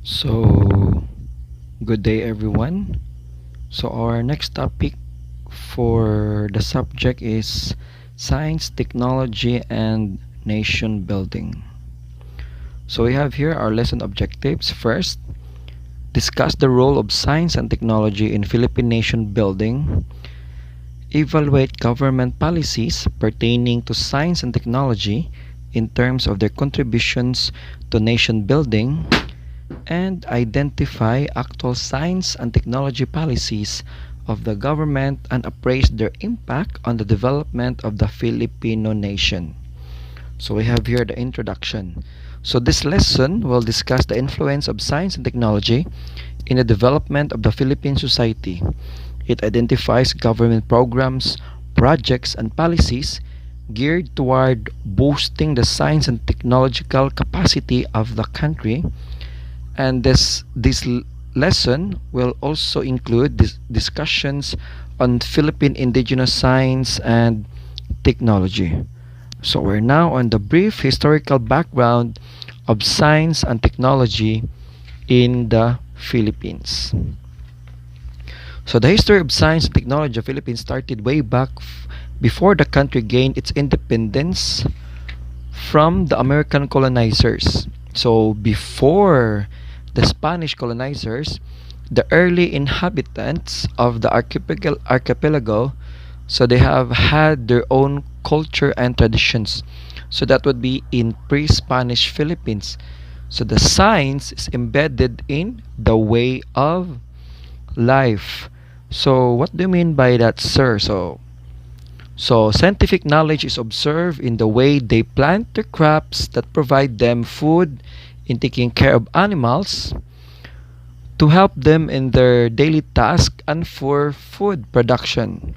So, good day everyone. So, our next topic for the subject is science, technology, and nation building. So, we have here our lesson objectives. First, discuss the role of science and technology in Philippine nation building, evaluate government policies pertaining to science and technology in terms of their contributions to nation building, and identify actual science and technology policies of the government and appraise their impact on the development of the Filipino nation. So we have here the introduction. So this lesson will discuss the influence of science and technology in the development of the Philippine society. It identifies government programs, projects, and policies geared toward boosting the science and technological capacity of the country, and this lesson will also include discussions on Philippine indigenous science and technology. So we're now on the brief historical background of science and technology in the Philippines. So the history of science and technology of the Philippines started way back before the country gained its independence from the American colonizers. So before the Spanish colonizers, the early inhabitants of the archipelago, so they have had their own culture and traditions. So that would be in pre-Spanish Philippines. So the science is embedded in the way of life. So what do you mean by that, sir? So scientific knowledge is observed in the way they plant their crops that provide them food, in taking care of animals to help them in their daily task and for food production.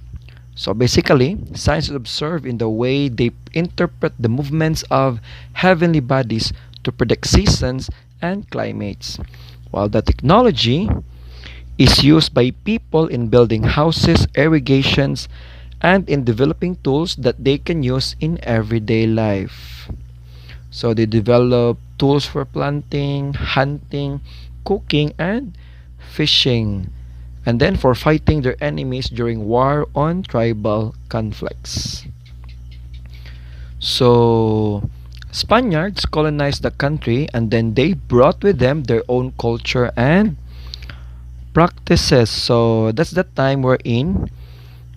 So basically, science is observed in the way they interpret the movements of heavenly bodies to predict seasons and climates, while the technology is used by people in building houses, irrigations, and in developing tools that they can use in everyday life. So they develop tools for planting, hunting, cooking, and fishing, and then for fighting their enemies during war on tribal conflicts. So Spaniards colonized the country, and then they brought with them their own culture and practices. So that's the time we're in.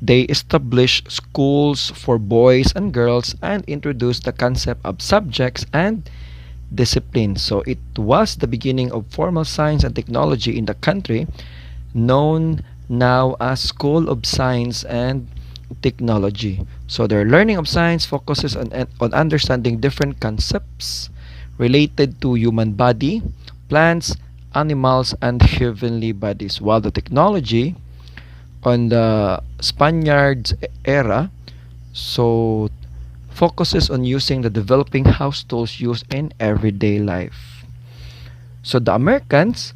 They established schools for boys and girls and introduced the concept of subjects and discipline. So it was the beginning of formal science and technology in the country, known now as School of Science and Technology. So their learning of science focuses on understanding different concepts related to human body, plants, animals, and heavenly bodies, while the technology on the Spaniards era so focuses on using the developing house tools used in everyday life. So the Americans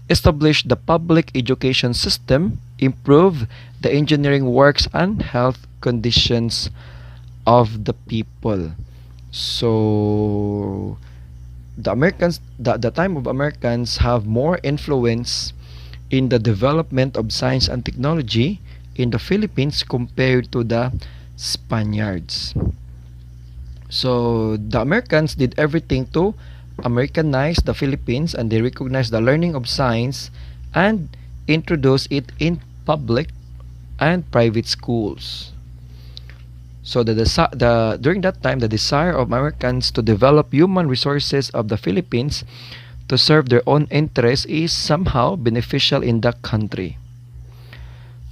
established the public education system, improved the engineering works and health conditions of the people. So the time of Americans have more influence in the development of science and technology in the Philippines compared to the Spaniards. So the Americans did everything to Americanize the Philippines, and they recognized the learning of science and introduced it in public and private schools. So during that time, the desire of Americans to develop human resources of the Philippines to serve their own interests is somehow beneficial in the country.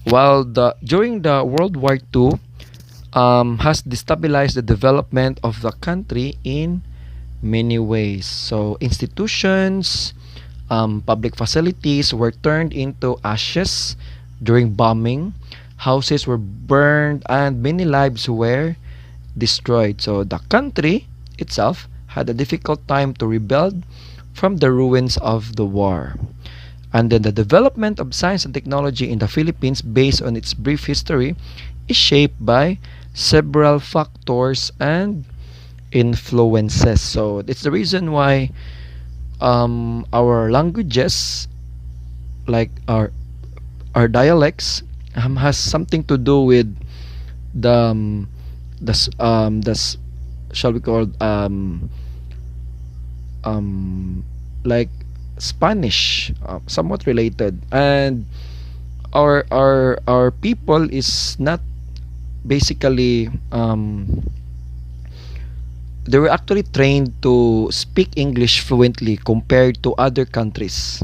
While during the World War II has destabilized the development of the country in many ways. So institutions, public facilities were turned into ashes during bombing. Houses were burned and many lives were destroyed. So the country itself had a difficult time to rebuild from the ruins of the war. And then the development of science and technology in the Philippines, based on its brief history, is shaped by several factors and influences. So it's the reason why our languages, like our dialects, has something to do with the shall we call um like Spanish, somewhat related, and our people is not basically they were actually trained to speak English fluently compared to other countries.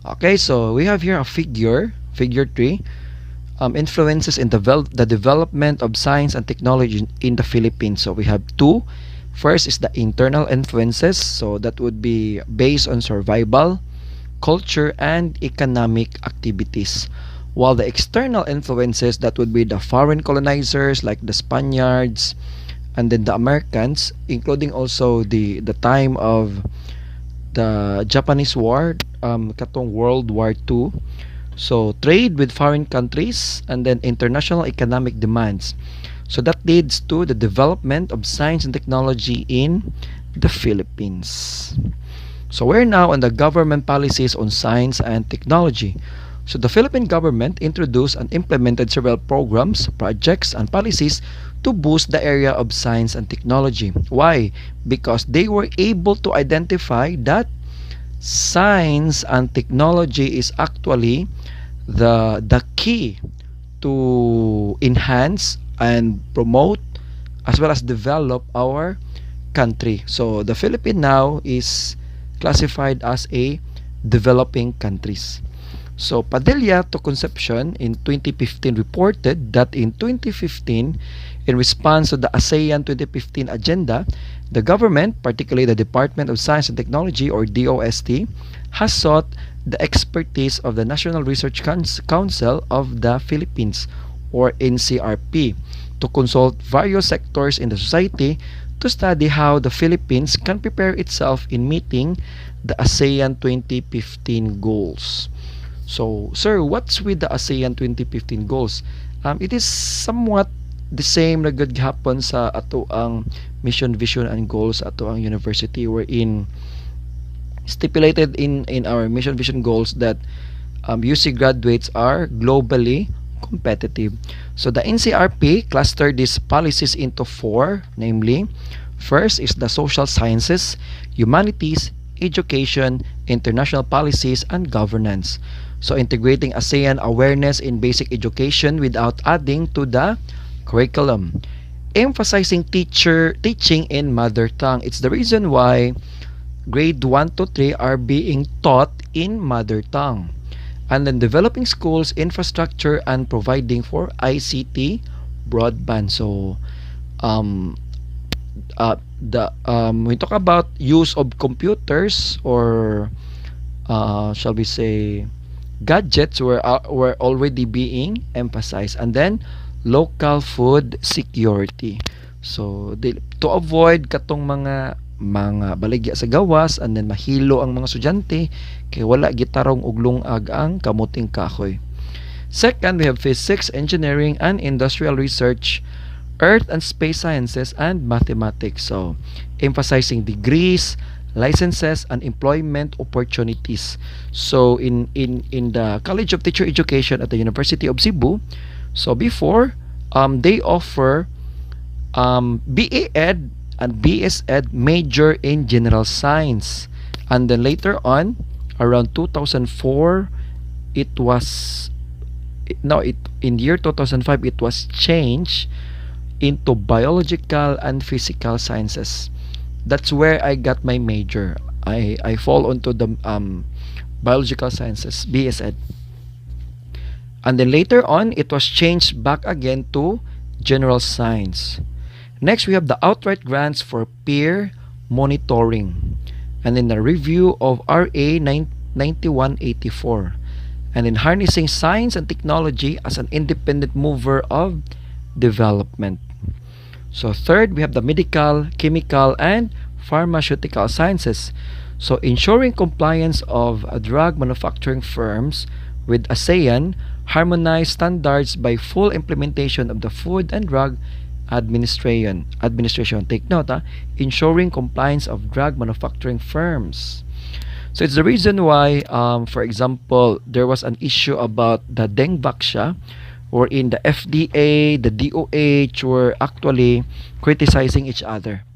Okay, so we have here a figure 3, influences in the development of science and technology in the Philippines. So we have two. First is the internal influences, so that would be based on survival, culture, and economic activities. While the external influences, that would be the foreign colonizers like the Spaniards and then the Americans, including also the time of the Japanese War, katong World War II. So trade with foreign countries and then international economic demands. So that leads to the development of science and technology in the Philippines. So we're now on the government policies on science and technology. So the Philippine government introduced and implemented several programs, projects, and policies to boost the area of science and technology. Why? Because they were able to identify that science and technology is actually the key to enhance and promote as well as develop our country. So the Philippines now is classified as a developing countries. So Padilla to Concepcion in 2015 reported that in 2015, in response to the ASEAN 2015 agenda, the government, particularly the Department of Science and Technology or DOST, has sought the expertise of the National Research Council of the Philippines or NCRP to consult various sectors in the society to study how the Philippines can prepare itself in meeting the ASEAN 2015 goals. So, sir, what's with the ASEAN 2015 goals? It is somewhat the same na good hapon sa ato ang mission, vision, and goals ato ang university wherein stipulated in our mission, vision, goals that UC graduates are globally competitive. So the NCRP clustered these policies into four, namely, first is the social sciences, humanities, education, international policies, and governance. So integrating ASEAN awareness in basic education without adding to the curriculum. Emphasizing teaching in mother tongue. It's the reason why grade 1 to 3 are being taught in mother tongue. And then developing schools infrastructure and providing for ICT broadband. So we talk about use of computers or shall we say gadgets were already being emphasized, and then local food security. So to avoid katong mga baligya sa gawas and then mahilo ang mga estudyante kay wala gitarong og lungag ang kamuting kahoy. Second, we have physics, engineering, and industrial research, earth and space sciences, and mathematics. So emphasizing degrees, licenses, and employment opportunities. So in the College of Teacher Education at the University of Cebu, so before they offer BA Ed and BS Ed major in general science, and then later on around 2004 it was in year 2005 it was changed into biological and physical sciences. That's where I got my major. I fall onto the biological sciences, BS Ed. And then later on, it was changed back again to general science. Next, we have the outright grants for peer monitoring. And then the review of RA 9184. And then harnessing science and technology as an independent mover of development. So third, we have the medical, chemical, and pharmaceutical sciences. So ensuring compliance of drug manufacturing firms with ASEAN harmonized standards by full implementation of the Food and Drug Administration. Take note, ensuring compliance of drug manufacturing firms. So it's the reason why, for example, there was an issue about the dengue vaccine, wherein the FDA, the DOH were actually criticizing each other.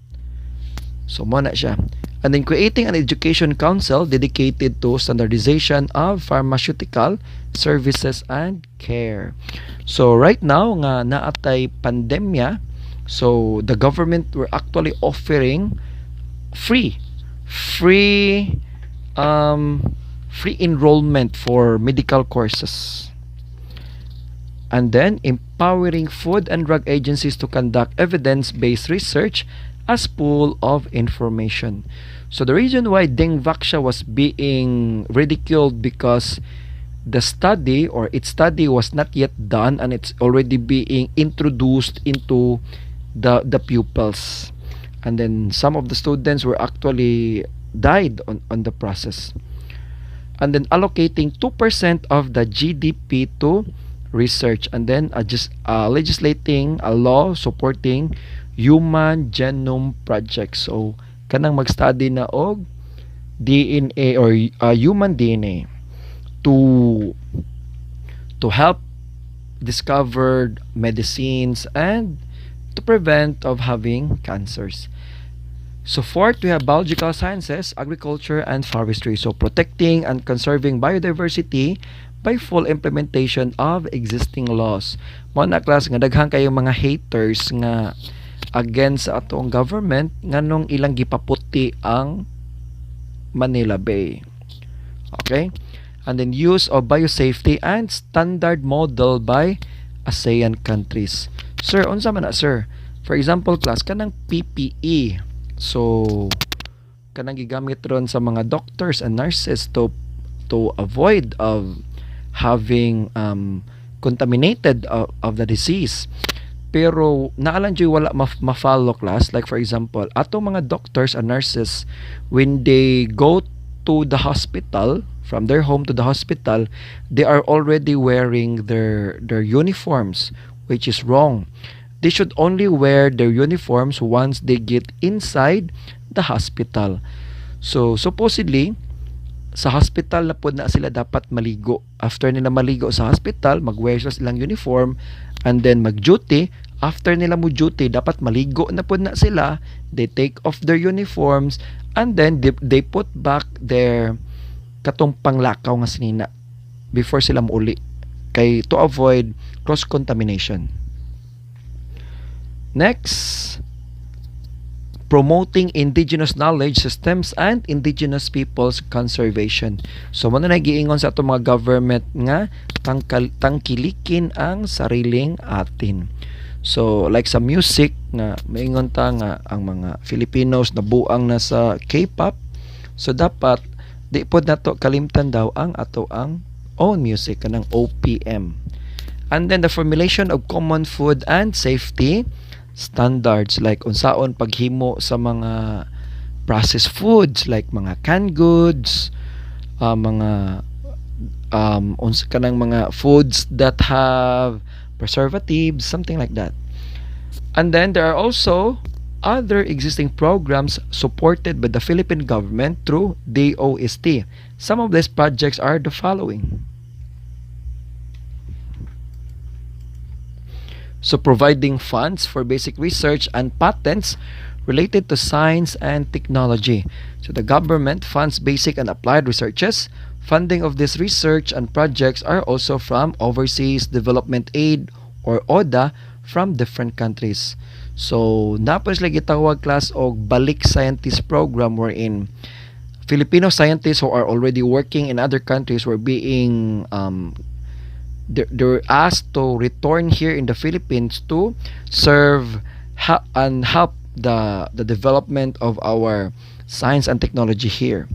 So mo na siya. And then creating an education council dedicated to standardization of pharmaceutical services and care. So right now nga naatay pandemya, so the government were actually offering free free free enrollment for medical courses. And then empowering food and drug agencies to conduct evidence-based research as pool of information. So the reason why dengue vaccine was being ridiculed because the study or its study was not yet done and it's already being introduced into the pupils, and then some of the students were actually died on the process. And then allocating 2% of the GDP to research, and then just legislating a law supporting human genome projects. So kanang mag-study na og DNA or human DNA to help discover medicines and to prevent of having cancers. So fourth, we have biological sciences, agriculture, and forestry. So protecting and conserving biodiversity by full implementation of existing laws. Mo na class nga daghan kayo mga haters nga against sa atong government nganong ilang gipaputi ang Manila Bay. Okay? And then use of biosafety and standard model by ASEAN countries. Sir, unsa man na sir? For example, class kanang PPE. So kanang gigamit ron sa mga doctors and nurses to avoid of having contaminated of the disease. Pero naalan dyan wala ma-follow class. Like for example, atong mga doctors and nurses, when they go to the hospital, from their home to the hospital, they are already wearing their uniforms, which is wrong. They should only wear their uniforms once they get inside the hospital. So supposedly, sa hospital na po na sila dapat maligo. After nila maligo sa hospital, mag-wear sila silang uniform and then mag-duty. After nila mo duty, dapat maligo na po na sila. They take off their uniforms and then they put back their katong panglakaw nga sinina before sila mauli kay to avoid cross-contamination. Next, promoting indigenous knowledge systems and indigenous people's conservation. So, muna nagiingon sa itong mga government nga tangkilikin ang sariling atin. So, like sa music, nga maingon ta nga ang mga Filipinos nabuang na sa K-pop. So, dapat, di po na to kalimtan daw ang ato ang own music, kanang OPM. And then, the formulation of common food and safety standards, like unsaon paghimo sa mga processed foods like mga canned goods, mga kanang mga foods that have preservatives, something like that. And then there are also other existing programs supported by the Philippine government through DOST. Some of these projects are the following. So providing funds for basic research and patents related to science and technology. So the government funds basic and applied researches. Funding of this research and projects are also from overseas development aid or ODA from different countries. So napos lagi gitawag class og balik scientist program wherein Filipino scientists who are already working in other countries were being they're asked to return here in the Philippines to serve and help the development of our science and technology here.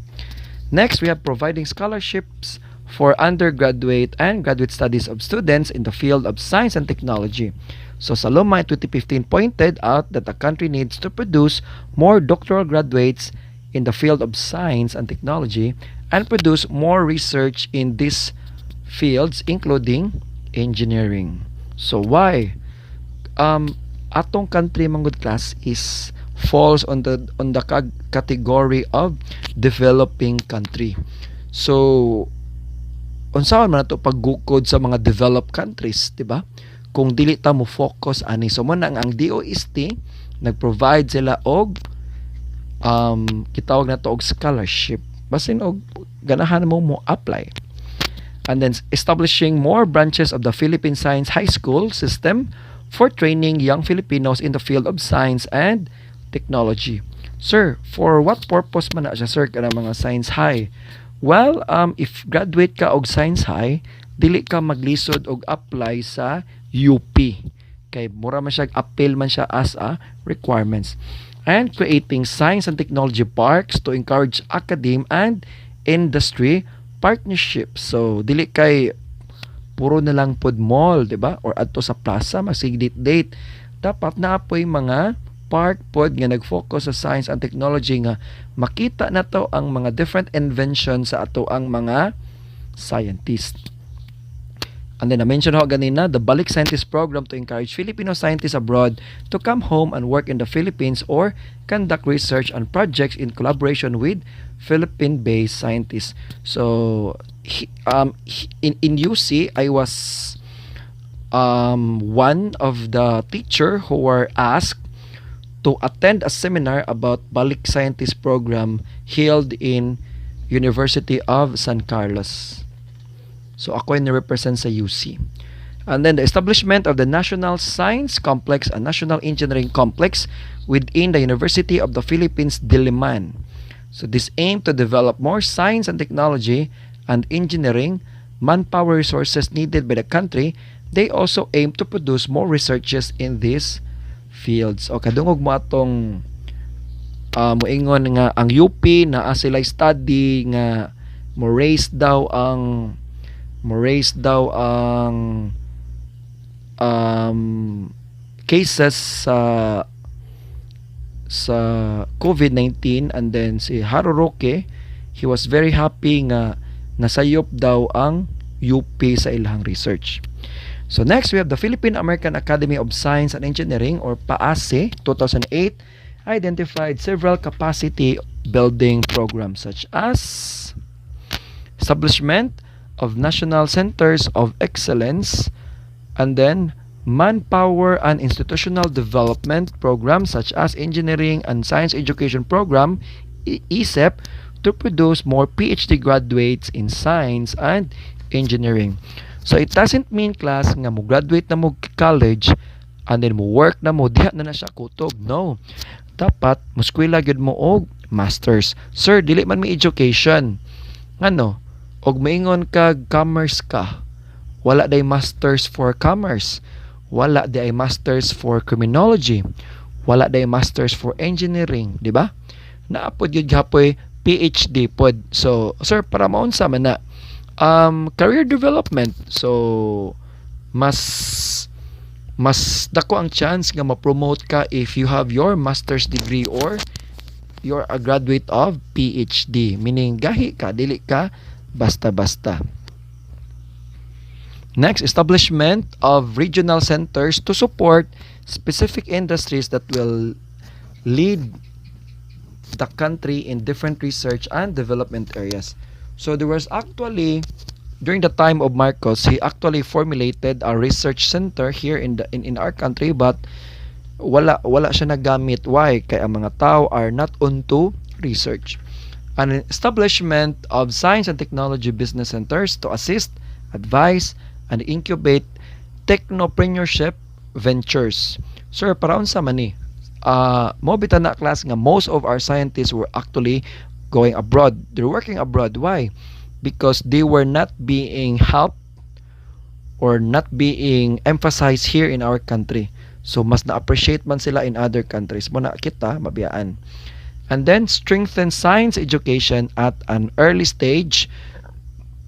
Next, we have providing scholarships for undergraduate and graduate studies of students in the field of science and technology. So Saloma in 2015 pointed out that the country needs to produce more doctoral graduates in the field of science and technology and produce more research in this fields including engineering. So why atong country manggod class is falls on the category of developing country. So unsaon man nato paggukod sa mga developed countries, di ba? Kung dili ta mo focus ani, so man ang DOST nag-provide sila og gitawag na to og scholarship basin og ganahan mo apply. And then establishing more branches of the Philippine Science High School system for training young Filipinos in the field of science and technology. Sir, for what purpose man na siya, sir, kana mga science high? Well, if graduate ka og science high, dili ka maglisod og apply sa UP. Kay mura man siya, appeal man siya as a requirements. And creating science and technology parks to encourage academe and industry partnerships. So, dili kay puro na lang pod mall, di ba? Or adto sa plaza, masigdit-date. Dapat naapoy mga park pod nga nag-focus sa science and technology nga makita na to ang mga different inventions sa ato ang mga scientists. And then I-mention ho ganina, the Balik Scientist Program to encourage Filipino scientists abroad to come home and work in the Philippines or conduct research and projects in collaboration with Philippine-based scientists. So, in UC, I was one of the teacher who were asked to attend a seminar about Balik Scientist Program held in University of San Carlos. So ako yung represent sa UC. And then the establishment of the National Science Complex and National Engineering Complex within the University of the Philippines, Diliman. So this aim to develop more science and technology and engineering manpower resources needed by the country. They also aim to produce more researchers in these fields. O kadungog mo atong moingon nga ang UP na sila study nga mo raise daw ang cases sa COVID-19. And then si Haruroke, he was very happy nga nasayop daw ang UP sa ilang research. So next, we have the Philippine American Academy of Science and Engineering, or PAASE, 2008, identified several capacity building programs such as establishment of national centers of excellence, and then manpower and institutional development programs such as engineering and science education program, ESEP, to produce more PhD graduates in science and engineering. So it doesn't mean, class, nga mo graduate na mo college and then mo work na mo diha na siya kutog. No. Dapat mo eskwela gyud mo og masters. Sir, dili man mi education. Ano? Og maingon kag commerce ka. Wala day masters for commerce. Wala day masters for criminology. Wala day masters for engineering, di ba? Naapod gyud gapoy PhD pod. So, sir, para maunsa man na career development. So, mas dako ang chance nga ma-promote ka if you have your master's degree or you're a graduate of PhD. Meaning, gahi ka, dili ka basta-basta. Next, establishment of regional centers to support specific industries that will lead the country in different research and development areas. So there was actually, during the time of Marcos, he actually formulated a research center here in our country, but wala siya nagamit. Why? Kaya ang mga tao are not onto research. An establishment of science and technology business centers to assist, advise, and incubate technopreneurship ventures. Sir, para unsa man ni? Mo bitan na class nga most of our scientists were actually going abroad. They're working abroad. Why? Because they were not being helped or not being emphasized here in our country. So mas na-appreciate man sila in other countries. Muna kita mabiyaan. And then strengthen science education at an early stage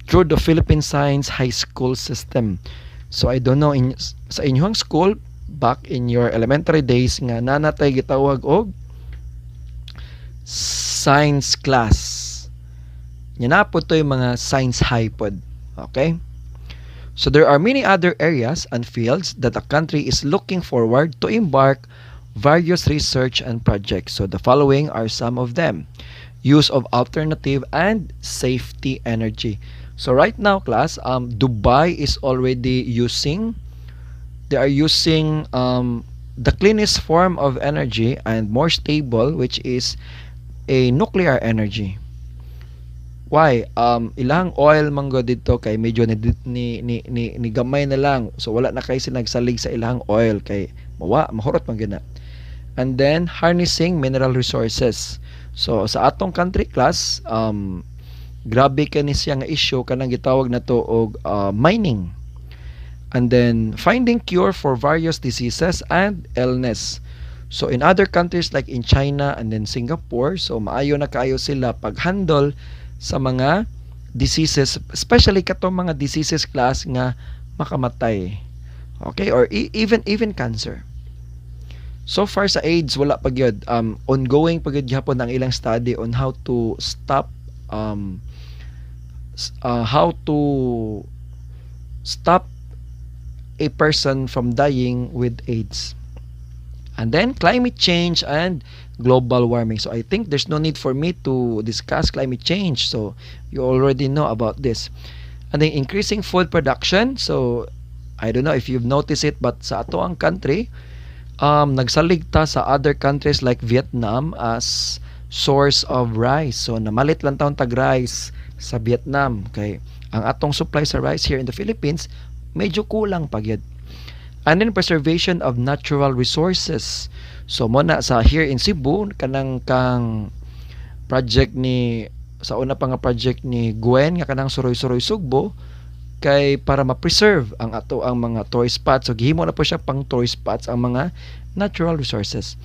through the Philippine Science High School system. So I don't know sa inyong school back in your elementary days nga nanatay gitawag og science class. Yan na po to yung mga science high pod. Okay? So there are many other areas and fields that the country is looking forward to embark various research and projects. So the following are some of them. Use of alternative and safety energy. So right now, class, Dubai is already using, they are using the cleanest form of energy and more stable, which is a nuclear energy. Why? Ilang oil manggo dito kay medyo ni gamay na lang. So wala na kay sinagsalig sa ilang oil kay mahurot man gyud na. And then harnessing mineral resources. So sa atong country, class, grabe kani siya nga issue kanang gitawag na to og mining. And then finding cure for various diseases and illness. So in other countries like in China and then Singapore, so maayo na kaayo sila pag-handle sa mga diseases, especially katong mga diseases, class, nga makamatay. Okay, or even cancer. So far sa AIDS wala pa gyud, ongoing pa gyud gyapon ang ilang study on how to stop a person from dying with AIDS. And then climate change and global warming. So I think there's no need for me to discuss climate change. So you already know about this. And then increasing food production. So I don't know if you've noticed it, but sa ato ang country, nagsaligta sa other countries like Vietnam as source of rice. So namalit lang taon tag rice sa Vietnam. Kay ang atong supply sa rice here in the Philippines medyo kulang pa gyud. And then preservation of natural resources. So mo na sa here in Cebu kanang kang project ni sa una pa nga project ni Gwen nga kanang Suroy-Suroy Sugbo kay para ma-preserve ang ato ang mga tourist spots. So gihimo na po siya pang tourist spots ang mga natural resources.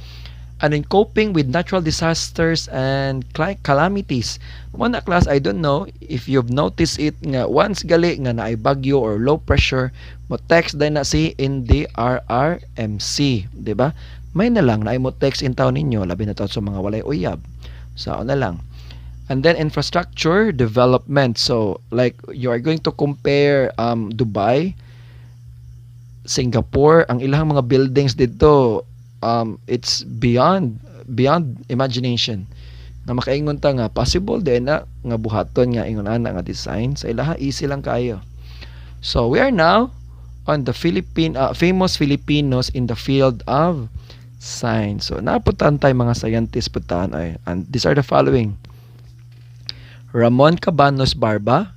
And in coping with natural disasters and calamities. Mo na, class, I don't know if you've noticed it nga once gali nga naay bagyo or low pressure, mo text din na si NDRRMC, di ba? May na lang naay mo text in town ninyo labi na taon sa mga walay uyab. So na lang. And then infrastructure development. So like you are going to compare Dubai, Singapore, ang ilang mga buildings dito, it's beyond imagination. Na makaingon ta nga possible din na nga buhaton nga ingon ana nga design sa ilaha easy lang kayo. So we are now on the famous Filipinos in the field of science. So naputan tay mga scientists putan ay, and these are the following. Ramon Cabanos Barba,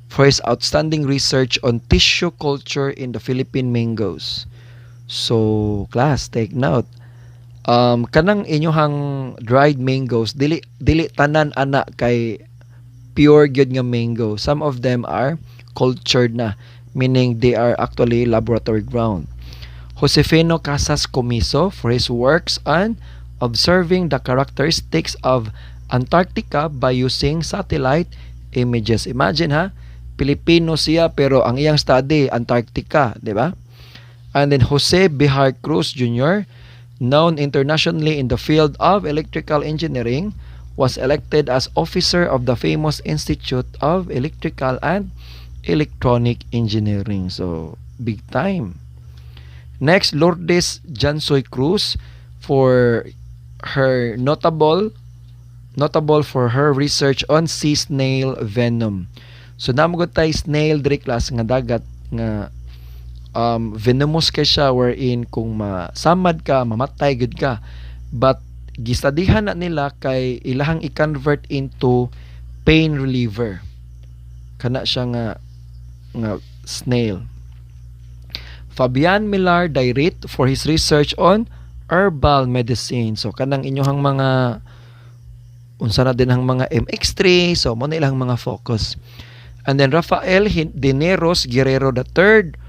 for his outstanding research on tissue culture in the Philippine mangoes. So, class, take note. Kanang inyohang dried mangoes, dili tanan ana kay pure gyud nga mango. Some of them are cultured na, meaning they are actually laboratory grown. Josefino Casas Comiso for his works on observing the characteristics of Antarctica by using satellite images. Imagine ha, Pilipino siya pero ang iyang study Antarctica, di ba? And then Jose Bihar Cruz Jr., known internationally in the field of electrical engineering, was elected as officer of the famous Institute of Electrical and Electronic Engineering. So, big time. Next, Lourdes Jansoy Cruz for her notable for her research on sea snail venom. So, namugod tayo snail diri, class, nga dagat nga venomous kay siya wherein kung masamad ka, mamatay gud ka. But gistadihan na nila kay ilahang i-convert into pain reliever. Kana siya nga snail. Fabian Millar Dairit for his research on herbal medicine. So kanang inyohang mga unsa na din ang mga MX3, so mo na ilang mga focus. And then Rafael Dineros Guerrero III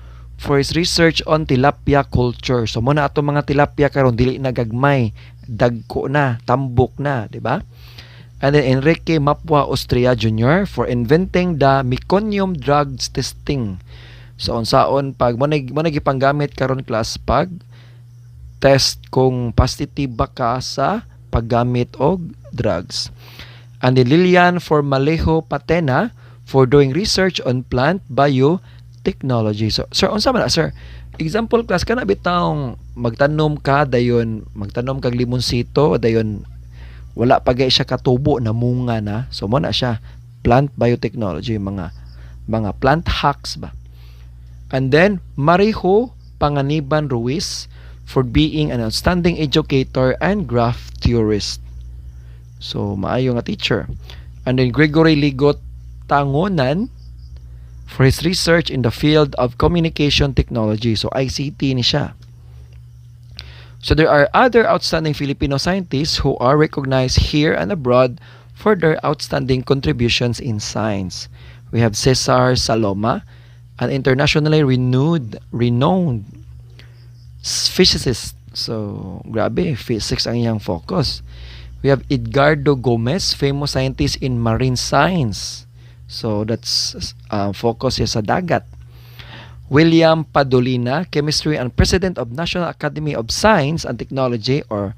for his research on tilapia culture. So muna ato mga tilapia karon dili na gagmay, dagko na, tambok na, di ba? And then Enrique Mapua Austria Jr. for inventing the meconium drugs testing. So unsaon pag mo gipanggamit karon, class, pag test kung positive ba ka sa paggamit og drugs. And then Lilian Formalejo Patena for doing research on plant technology. So, sir, unsa man na, sir? Example class kana bitawng magtanom ka dayon, magtanom kag limonsito dayon wala pa gay siya katubo na munga na. So mo na siya plant biotechnology, mga plant hacks ba. And then Marijo Panganiban Ruiz for being an outstanding educator and graph theorist. So maayo nga teacher. And then Gregory Ligot Tangonan for his research in the field of communication technology. So ICT ni siya. So there are other outstanding Filipino scientists who are recognized here and abroad for their outstanding contributions in science. We have Cesar Saloma, an internationally renowned physicist. So, grabe, physics ang iyang focus. We have Edgardo Gomez, famous scientist in marine science. So, that's focus siya sa dagat. William Padolina, chemistry and president of National Academy of Science and Technology or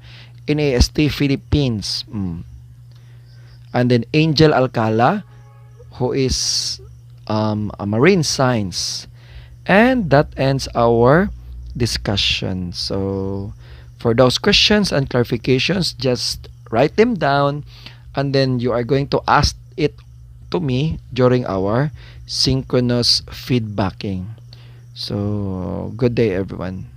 NAST Philippines. And then Angel Alcala, who is a marine science. And that ends our discussion. So, for those questions and clarifications, just write them down and then you are going to ask it to me during our synchronous feedbacking. So, good day everyone.